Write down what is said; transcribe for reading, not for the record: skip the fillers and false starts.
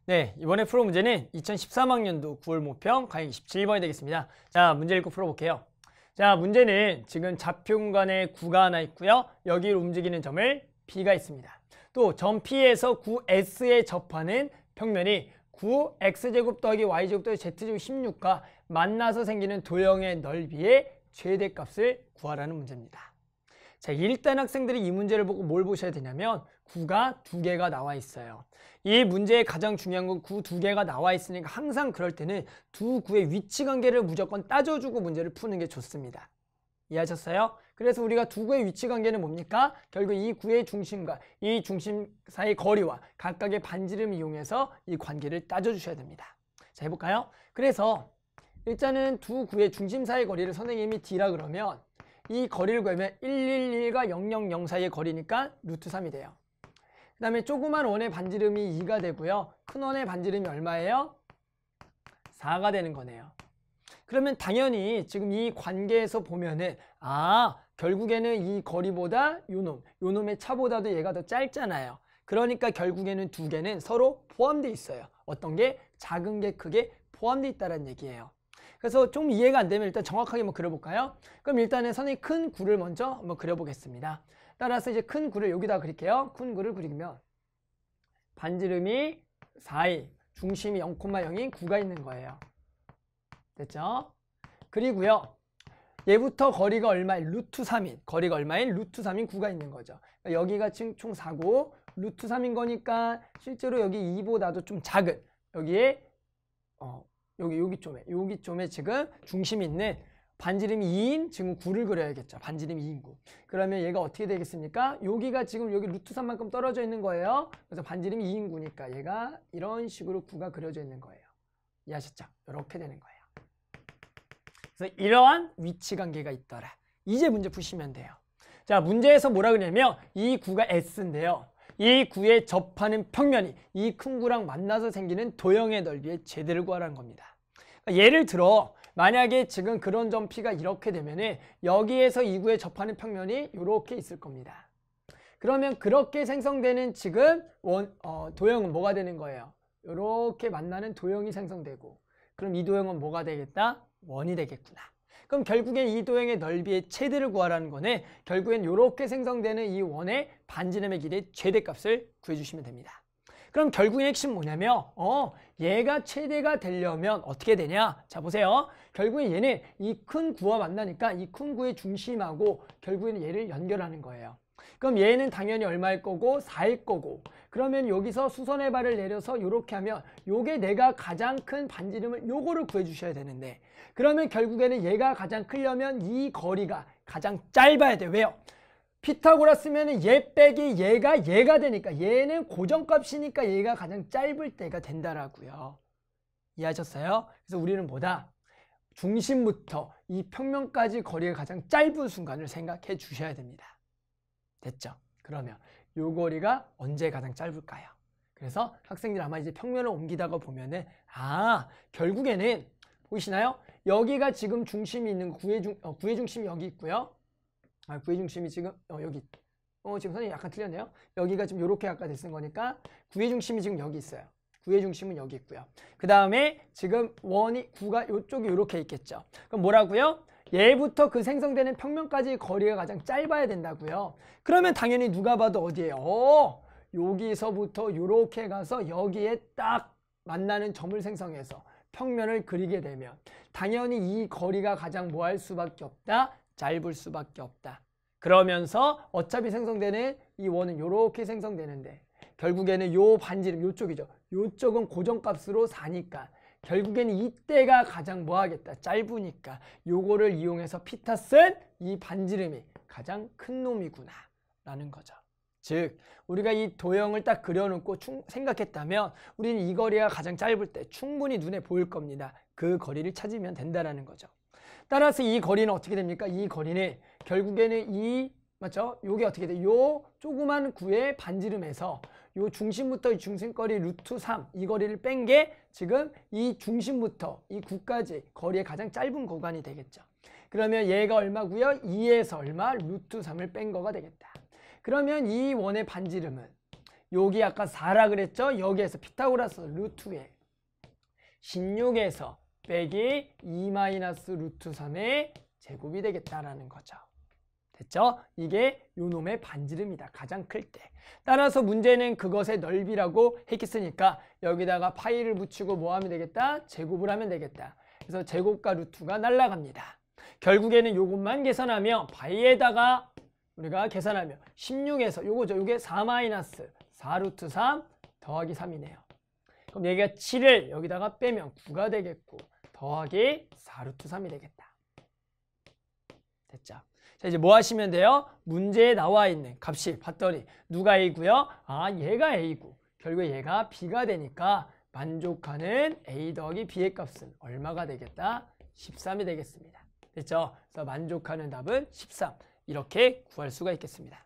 네, 이번에 풀어 문제는 2013학년도 9월 모평 강의 27번이 되겠습니다. 자, 문제 읽고 풀어볼게요. 자, 문제는 지금 좌표 공간에 9가 하나 있고요. 여기를 움직이는 점을 B가 있습니다. 또 점 P에서 9S에 접하는 평면이 9X제곱 더하기 Y제곱 더하기 Z제곱 16과 만나서 생기는 도형의 넓이의 최대값을 구하라는 문제입니다. 자, 일단 학생들이 이 문제를 보고 뭘 보셔야 되냐면 9가 2개가 나와 있어요. 이 문제의 가장 중요한 건 9 2개가 나와 있으니까 항상 그럴 때는 두 구의 위치 관계를 무조건 따져주고 문제를 푸는 게 좋습니다. 이해하셨어요? 그래서 우리가 두 구의 위치 관계는 뭡니까? 결국 이 구의 중심과 이 중심 사이 거리와 각각의 반지름을 이용해서 이 관계를 따져주셔야 됩니다. 자, 해볼까요? 그래서 일단은 두 구의 중심 사이 거리를 선생님이 D라 그러면 이 거리를 구하면 111과 000 사이의 거리니까 루트 3이 돼요. 그 다음에 조그만 원의 반지름이 2가 되고요. 큰 원의 반지름이 얼마예요? 4가 되는 거네요. 그러면 당연히 지금 이 관계에서 보면은 결국에는 이 거리보다 요놈의 차보다도 얘가 더 짧잖아요. 그러니까 결국에는 두 개는 서로 포함되어 있어요. 어떤 게? 작은 게 크게 포함되어 있다는 얘기예요. 그래서 좀 이해가 안 되면 일단 정확하게 한번 그려볼까요? 그럼 일단은 선생님이 큰 구를 먼저 한번 그려보겠습니다. 따라서 이제 큰 구를 여기다 그릴게요. 큰 구를 그리면 반지름이 4인, 중심이 0,0인 9가 있는 거예요. 됐죠? 그리고요. 얘부터 거리가 얼마인? 루트 3인. 거리가 얼마인? 루트 3인 9가 있는 거죠. 그러니까 여기가 총 4고 루트 3인 거니까 실제로 여기 2보다도 좀 작은 여기에 여기 좀에 지금 중심이 있는 반지름이 2인 지금 9를 그려야겠죠. 반지름이 2인 9. 그러면 얘가 어떻게 되겠습니까? 여기가 지금 여기 루트 3만큼 떨어져 있는 거예요. 그래서 반지름이 2인 9니까 얘가 이런 식으로 9가 그려져 있는 거예요. 이해하셨죠? 이렇게 되는 거예요. 그래서 이러한 위치 관계가 있더라. 이제 문제 푸시면 돼요. 자, 문제에서 뭐라 그러냐면 이 구가 S인데요. 이 구에 접하는 평면이 이 큰 구랑 만나서 생기는 도형의 넓이의 제대를 구하라는 겁니다. 그러니까 예를 들어 만약에 지금 그런 점 P가 이렇게 되면은 여기에서 이 구에 접하는 평면이 이렇게 있을 겁니다. 그러면 그렇게 생성되는 지금 도형은 뭐가 되는 거예요? 이렇게 만나는 도형이 생성되고 그럼 이 도형은 뭐가 되겠다? 원이 되겠구나. 그럼 결국엔 이 도형의 넓이의 최대를 구하라는 거네. 결국엔 이렇게 생성되는 이 원의 반지름의 길이의 최대값을 구해주시면 됩니다. 그럼 결국엔 핵심 뭐냐면 얘가 최대가 되려면 어떻게 되냐? 자, 보세요. 결국엔 얘는 이 큰 구와 만나니까 이 큰 구의 중심하고 결국에는 얘를 연결하는 거예요. 그럼 얘는 당연히 얼마일 거고 4일 거고 그러면 여기서 수선의 발을 내려서 이렇게 하면 요게 내가 가장 큰 반지름을 요거를 구해 주셔야 되는데 그러면 결국에는 얘가 가장 크려면 이 거리가 가장 짧아야 돼. 왜요? 피타고라 쓰면은 얘 빼기 얘가 되니까 얘는 고정값이니까 얘가 가장 짧을 때가 된다라고요. 이해하셨어요? 그래서 우리는 뭐다? 중심부터 이 평면까지 거리가 가장 짧은 순간을 생각해 주셔야 됩니다. 됐죠? 그러면 요 거리가 언제 가장 짧을까요? 그래서 학생들 아마 이제 평면을 옮기다가 보면은 결국에는 보이시나요? 여기가 지금 중심이 있는 구의 중심이 여기 있고요. 구의 중심이 지금 여기 지금 선생님 약간 틀렸네요. 여기가 지금 이렇게 아까 됐은 거니까 구의 중심이 지금 여기 있어요. 구의 중심은 여기 있고요. 그 다음에 지금 구가 이쪽에 이렇게 있겠죠. 그럼 뭐라고요? 얘부터 그 생성되는 평면까지 거리가 가장 짧아야 된다고요. 그러면 당연히 누가 봐도 어디에요? 여기서부터 이렇게 가서 여기에 딱 만나는 점을 생성해서 평면을 그리게 되면 당연히 이 거리가 가장 뭐 할 수밖에 없다? 짧을 수밖에 없다. 그러면서 어차피 생성되는 이 원은 이렇게 생성되는데 결국에는 요 반지름 요쪽이죠. 요쪽은 고정값으로 4니까 결국에는 이때가 가장 뭐 하겠다? 짧으니까 요거를 이용해서 피타 쓴 이 반지름이 가장 큰 놈이구나 라는 거죠. 즉 우리가 이 도형을 딱 그려놓고 생각했다면 우리는 이 거리가 가장 짧을 때 충분히 눈에 보일 겁니다. 그 거리를 찾으면 된다라는 거죠. 따라서 이 거리는 어떻게 됩니까? 이 거리는 결국에는 맞죠? 요게 어떻게 돼? 요 조그만 구의 반지름에서 요 중심부터 이 중심거리 루트 3 이 거리를 뺀 게 지금 이 중심부터 이 구까지 거리의 가장 짧은 구간이 되겠죠. 그러면 얘가 얼마고요? 2에서 얼마? 루트 3을 뺀 거가 되겠다. 그러면 이 원의 반지름은 여기 아까 4라 그랬죠? 여기에서 피타고라스 루트에 16에서 빼기 2 마이너스 루트 3의 제곱이 되겠다라는 거죠. 됐죠? 이게 요놈의 반지름이다. 가장 클 때. 따라서 문제는 그것의 넓이라고 했으니까 여기다가 파이를 붙이고 뭐 하면 되겠다? 제곱을 하면 되겠다. 그래서 제곱과 루트가 날아갑니다. 결국에는 요것만 계산하면 파이에다가 우리가 계산하면 16에서 요거죠. 요게 4 마이너스 4 루트 3 더하기 3이네요. 그럼 여기가 7을 여기다가 빼면 9가 되겠고 더하기 4 루트 3이 되겠다. 됐죠? 자, 이제 뭐 하시면 돼요? 문제에 나와 있는 값이 봤더니 누가 A고요? 아, 얘가 A고 결국에 얘가 B가 되니까 만족하는 A 더하기 B의 값은 얼마가 되겠다? 13이 되겠습니다. 됐죠? 그래서 만족하는 답은 13. 이렇게 구할 수가 있겠습니다.